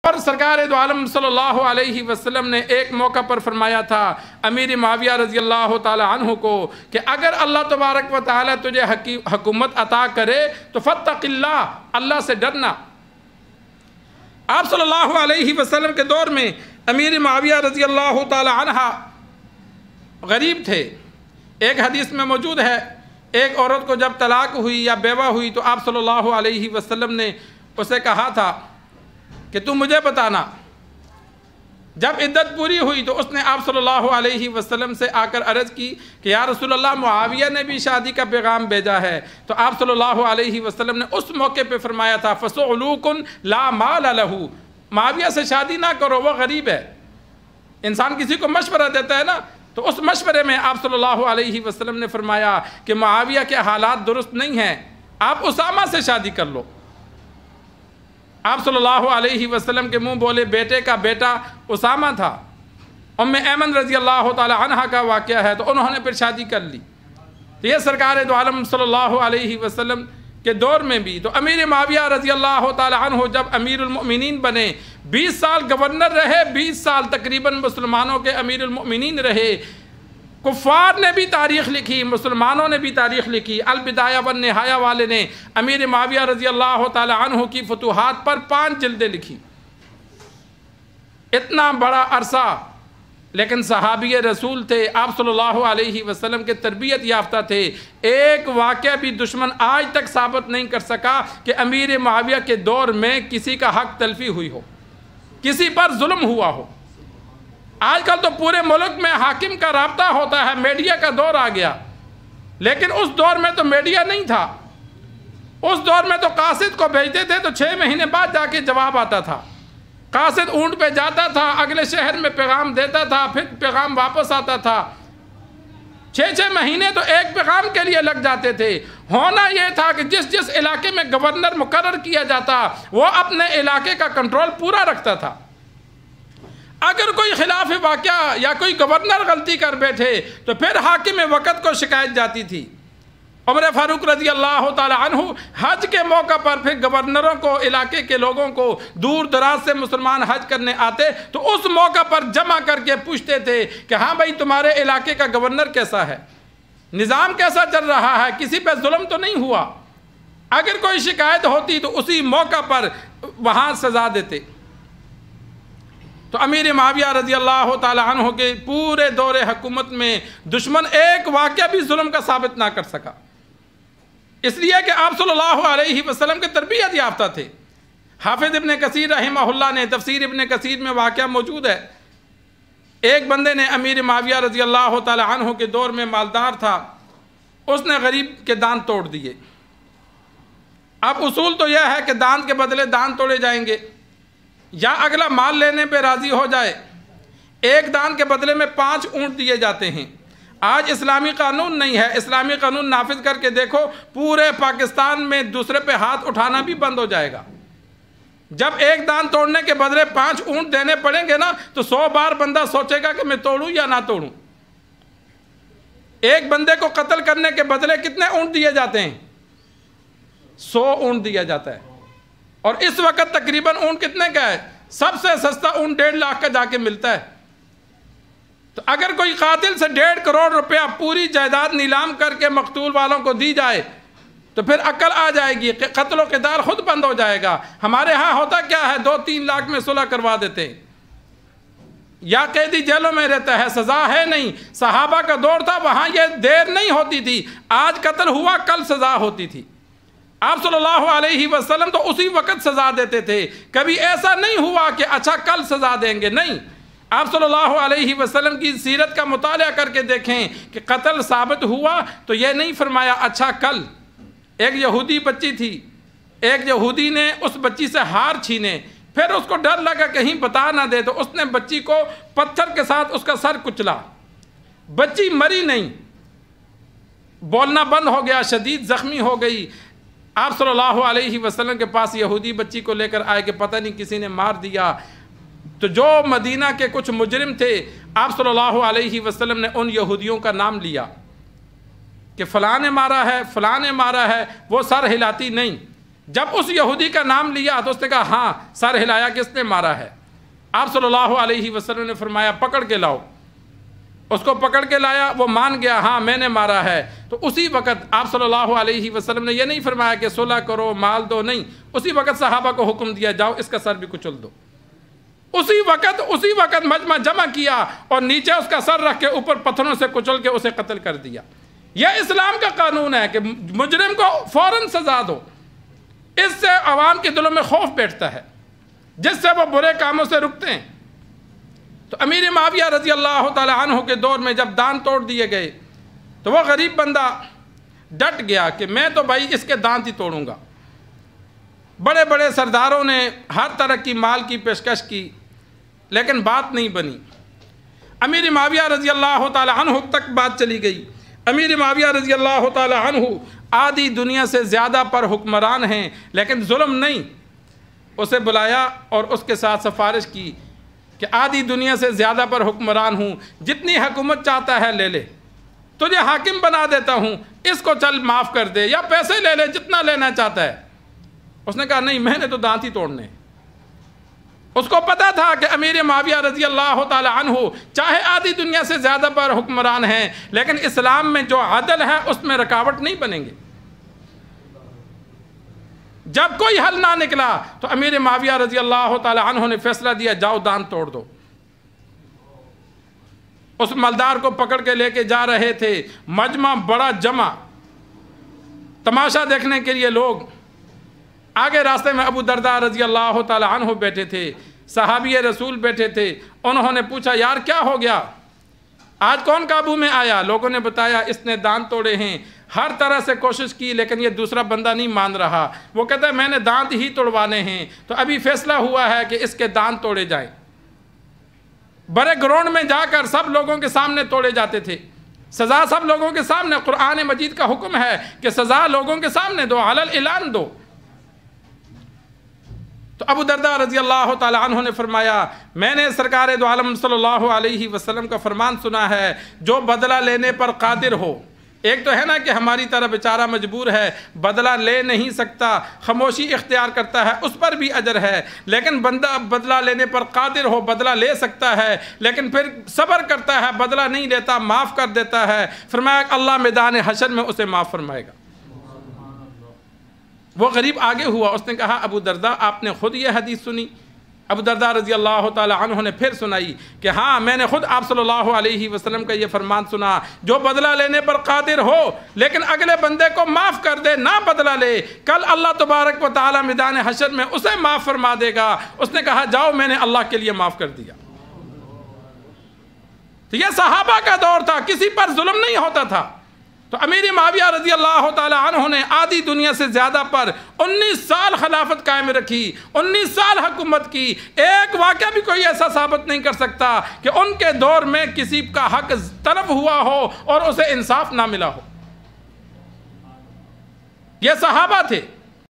اور سرکار دو عالم صلی اللہ علیہ وسلم نے ایک موقع پر فرمایا تھا امیر معاویہ رضی اللہ تعالی عنہ کو کہ اگر اللہ تبارک و تعالی تجھے حکومت عطا کرے تو فاتق اللہ، اللہ سے ڈرنا۔ آپ صلی اللہ علیہ وسلم کے دور میں امیر معاویہ رضی اللہ تعالی عنہ غریب تھے۔ ایک حدیث میں موجود ہے، ایک عورت کو جب طلاق ہوئی یا بیوہ ہوئی تو آپ صلی اللہ علیہ وسلم نے اسے کہا تھا کہ تم مجھے بتانا۔ جب عدت پوری ہوئی تو اس نے آپ صلی اللہ علیہ وسلم سے آ کر عرض کی کہ یا رسول اللہ، معاویہ نے بھی شادی کا پیغام بھیجا ہے۔ تو آپ صلی اللہ علیہ وسلم نے اس موقع پہ فرمایا تھا فَسُعْلُوكٌ لَا مَالَ لَهُ، معاویہ سے شادی نہ کرو، وہ غریب ہے۔ انسان کسی کو مشورہ دیتا ہے نا، تو اس مشورے میں آپ صلی اللہ علیہ وسلم نے فرمایا کہ معاویہ کے حالات درست نہیں ہیں، آپ اسامہ سے شادی کر لو۔ آپ صلی اللہ علیہ وسلم کے منہ بولے بیٹے کا بیٹا اسامہ تھا۔ ام ایمن رضی اللہ تعالی عنہ کا واقعہ ہے، تو انہوں نے پھر شادی کر لی۔ تو یہ سرکار دو عالم صلی اللہ علیہ وسلم کے دور میں بھی تو امیر معاویہ رضی اللہ تعالی عنہ جب امیر المؤمنین بنے، 20 سال گورنر رہے، 20 سال تقریباً مسلمانوں کے امیر المؤمنین رہے۔ کفار نے بھی تاریخ لکھی، مسلمانوں نے بھی تاریخ لکھی۔ البدایہ والنہایہ والے نے امیر معاویہ رضی اللہ تعالی عنہ کی فتوحات پر 5 جلدیں لکھی۔ اتنا بڑا عرصہ، لیکن صحابی رسول تھے، آپ صلی اللہ علیہ وسلم کے تربیت یافتہ تھے۔ ایک واقعہ بھی دشمن آج تک ثابت نہیں کر سکا کہ امیر معاویہ کے دور میں کسی کا حق تلفی ہوئی ہو، کسی پر ظلم ہوا ہو۔ آج کل تو پورے ملک میں حاکم کا رابطہ ہوتا ہے، میڈیا کا دور آ گیا، لیکن اس دور میں تو میڈیا نہیں تھا۔ اس دور میں تو قاصد کو بھیجتے تھے تو 6 مہینے بعد جا کے جواب آتا تھا۔ قاصد اونٹ پہ جاتا تھا، اگلے شہر میں پیغام دیتا تھا، پھر پیغام واپس آتا تھا۔ 6 مہینے تو ایک پیغام کے لیے لگ جاتے تھے۔ ہونا یہ تھا کہ جس علاقے میں گورنر مقرر کیا جاتا وہ اپنے علاقے کا کنٹرول پورا رکھتا تھا۔ اگر کوئی خلاف واقعہ یا کوئی گورنر غلطی کر بیٹھے تو پھر حاکم وقت کو شکایت جاتی تھی۔ عمر فاروق رضی اللہ تعالی عنہ حج کے موقع پر پھر گورنروں کو، علاقے کے لوگوں کو، دور دراز سے مسلمان حج کرنے آتے تو اس موقع پر جمع کر کے پوچھتے تھے کہ ہاں بھائی تمہارے علاقے کا گورنر کیسا ہے، نظام کیسا چل رہا ہے، کسی پہ ظلم تو نہیں ہوا۔ اگر کوئی شکایت ہوتی تو اسی موقع پر وہاں سزا دیتے۔ تو امیر معاویہ رضی اللہ تعالی عنہ کے پورے دور حکومت میں دشمن ایک واقعہ بھی ظلم کا ثابت نہ کر سکا، اس لیے کہ آپ صلی اللہ علیہ وسلم کے تربیت یافتہ تھے۔ حافظ ابن کثیر رحمہ اللہ نے تفسیر ابن کثیر میں واقعہ موجود ہے، ایک بندے نے امیر معاویہ رضی اللہ تعالی عنہ کے دور میں مالدار تھا، اس نے غریب کے دانت توڑ دیے۔ اب اصول تو یہ ہے کہ دانت کے بدلے دانت توڑے جائیں گے یا اگلا مال لینے پہ راضی ہو جائے۔ ایک دان کے بدلے میں 5 اونٹ دیے جاتے ہیں۔ آج اسلامی قانون نہیں ہے، اسلامی قانون نافذ کر کے دیکھو، پورے پاکستان میں دوسرے پہ ہاتھ اٹھانا بھی بند ہو جائے گا۔ جب ایک دان توڑنے کے بدلے 5 اونٹ دینے پڑیں گے نا تو 100 بار بندہ سوچے گا کہ میں توڑوں یا نہ توڑوں۔ ایک بندے کو قتل کرنے کے بدلے کتنے اونٹ دیے جاتے ہیں؟ 100 اونٹ دیا جاتا ہے۔ اور اس وقت تقریباً اونٹ کتنے کا ہے؟ سب سے سستا اونٹ 1.5 لاکھ کا جا کے ملتا ہے۔ تو اگر کوئی قاتل سے 1.5 کروڑ روپیہ پوری جائیداد نیلام کر کے مقتول والوں کو دی جائے تو پھر عقل آ جائے گی، قتل و قتال خود بند ہو جائے گا۔ ہمارے ہاں ہوتا کیا ہے، 2-3 لاکھ میں صلح کروا دیتے ہیں، یا قیدی جیلوں میں رہتا ہے، سزا ہے نہیں۔ صحابہ کا دور تھا، وہاں یہ دیر نہیں ہوتی تھی، آج قتل ہوا کل سزا ہوتی تھی۔ آپ صلی اللہ علیہ وسلم تو اسی وقت سزا دیتے تھے، کبھی ایسا نہیں ہوا کہ اچھا کل سزا دیں گے، نہیں۔ آپ صلی اللہ علیہ وسلم کی سیرت کا مطالعہ کر کے دیکھیں کہ قتل ثابت ہوا تو یہ نہیں فرمایا اچھا کل۔ ایک یہودی بچی تھی، ایک یہودی نے اس بچی سے ہار چھینے، پھر اس کو ڈر لگا کہیں بتا نہ دے تو اس نے بچی کو پتھر کے ساتھ اس کا سر کچلا، بچی مری نہیں، بولنا بند ہو گیا، شدید زخمی ہو گئی۔ آپ صلی اللہ علیہ وسلم کے پاس یہودی بچی کو لے کر آئے کہ پتہ نہیں کسی نے مار دیا۔ تو جو مدینہ کے کچھ مجرم تھے، آپ صلی اللہ علیہ وسلم نے ان یہودیوں کا نام لیا کہ فلاں نے مارا ہے، فلاں نے مارا ہے، وہ سر ہلاتی نہیں۔ جب اس یہودی کا نام لیا تو اس نے کہا ہاں، سر ہلایا، کس نے مارا ہے؟ آپ صلی اللہ علیہ وسلم نے فرمایا پکڑ کے لاؤ۔ اس کو پکڑ کے لایا، وہ مان گیا ہاں میں نے مارا ہے۔ تو اسی وقت آپ صلی اللہ علیہ وسلم نے یہ نہیں فرمایا کہ صلح کرو، مال دو، نہیں، اسی وقت صحابہ کو حکم دیا جاؤ اس کا سر بھی کچل دو۔ اسی وقت مجمع جمع کیا اور نیچے اس کا سر رکھ کے اوپر پتھروں سے کچل کے اسے قتل کر دیا۔ یہ اسلام کا قانون ہے کہ مجرم کو فوراً سزا دو۔ اس سے عوام کے دلوں میں خوف بیٹھتا ہے، جس سے وہ برے کاموں سے رکتے ہیں۔ تو امیر معاویہ رضی اللہ تعالی عنہ کے دور میں جب دانت توڑ دیے گئے تو وہ غریب بندہ ڈٹ گیا کہ میں تو بھائی اس کے دانت ہی توڑوں گا۔ بڑے بڑے سرداروں نے ہر طرح کی مال کی پیشکش کی، لیکن بات نہیں بنی۔ امیر معاویہ رضی اللہ تعالی عنہ تک بات چلی گئی۔ امیر معاویہ رضی اللہ تعالی عنہ آدھی دنیا سے زیادہ پر حکمران ہیں، لیکن ظلم نہیں۔ اسے بلایا اور اس کے ساتھ سفارش کی کہ آدھی دنیا سے زیادہ پر حکمران ہوں، جتنی حکومت چاہتا ہے لے لے، تجھے حاکم بنا دیتا ہوں، اس کو چل معاف کر دے یا پیسے لے لے جتنا لینا چاہتا ہے۔ اس نے کہا نہیں، میں نے تو دانت ہی توڑنے۔ اس کو پتا تھا کہ امیر معاویہ رضی اللہ تعالی عنہ چاہے آدھی دنیا سے زیادہ پر حکمران ہیں، لیکن اسلام میں جو عدل ہے اس میں رکاوٹ نہیں بنیں گے۔ جب کوئی حل نہ نکلا تو امیر معاویہ رضی اللہ تعالی عنہ نے فیصلہ دیا جاؤ دانت توڑ دو۔ اس مالدار کو پکڑ کے لے کے جا رہے تھے، مجمع بڑا جمع، تماشا دیکھنے کے لیے لوگ۔ آگے راستے میں ابو درداء رضی اللہ تعالی عنہ بیٹھے تھے، صحابی رسول بیٹھے تھے۔ انہوں نے پوچھا یار کیا ہو گیا، آج کون قابو میں آیا؟ لوگوں نے بتایا اس نے دانت توڑے ہیں، ہر طرح سے کوشش کی لیکن یہ دوسرا بندہ نہیں مان رہا۔ وہ کہتا ہے میں نے دانت ہی توڑوانے ہیں، تو ابھی فیصلہ ہوا ہے کہ اس کے دانت توڑے جائیں۔ بڑے گراؤنڈ میں جا کر سب لوگوں کے سامنے توڑے جاتے تھے، سزا سب لوگوں کے سامنے۔ قرآن مجید کا حکم ہے کہ سزا لوگوں کے سامنے دو، علی الاعلان دو۔ تو ابو درداء رضی اللہ تعالی عنہ نے فرمایا میں نے سرکار دو عالم صلی اللہ علیہ وسلم کا فرمان سنا ہے، جو بدلہ لینے پر قادر ہو، ایک تو ہے نا کہ ہماری طرح بیچارہ مجبور ہے، بدلہ لے نہیں سکتا، خاموشی اختیار کرتا ہے، اس پر بھی اجر ہے، لیکن بندہ بدلہ لینے پر قادر ہو، بدلہ لے سکتا ہے لیکن پھر صبر کرتا ہے، بدلہ نہیں لیتا، معاف کر دیتا ہے، فرمایا اللہ میدان حشر میں اسے معاف فرمائے گا۔ وہ غریب آگے ہوا، اس نے کہا ابو درداء آپ نے خود یہ حدیث سنی؟ ابو درداء رضی اللہ تعالی عنہ نے پھر سنائی کہ ہاں میں نے خود آپ صلی اللہ علیہ وسلم کا یہ فرمان سنا، جو بدلہ لینے پر قادر ہو لیکن اگلے بندے کو معاف کر دے، نہ بدلہ لے، کل اللہ تبارک و تعالی میدان حشر میں اسے معاف فرما دے گا۔ اس نے کہا جاؤ میں نے اللہ کے لیے معاف کر دیا۔ تو یہ صحابہ کا دور تھا، کسی پر ظلم نہیں ہوتا تھا۔ تو امیر معاویہ رضی اللہ تعالی عنہ نے آدھی دنیا سے زیادہ پر 19 سال خلافت قائم رکھی، 19 سال حکومت کی۔ ایک واقعہ بھی کوئی ایسا ثابت نہیں کر سکتا کہ ان کے دور میں کسی کا حق طلب ہوا ہو اور اسے انصاف نہ ملا ہو۔ یہ صحابہ تھے۔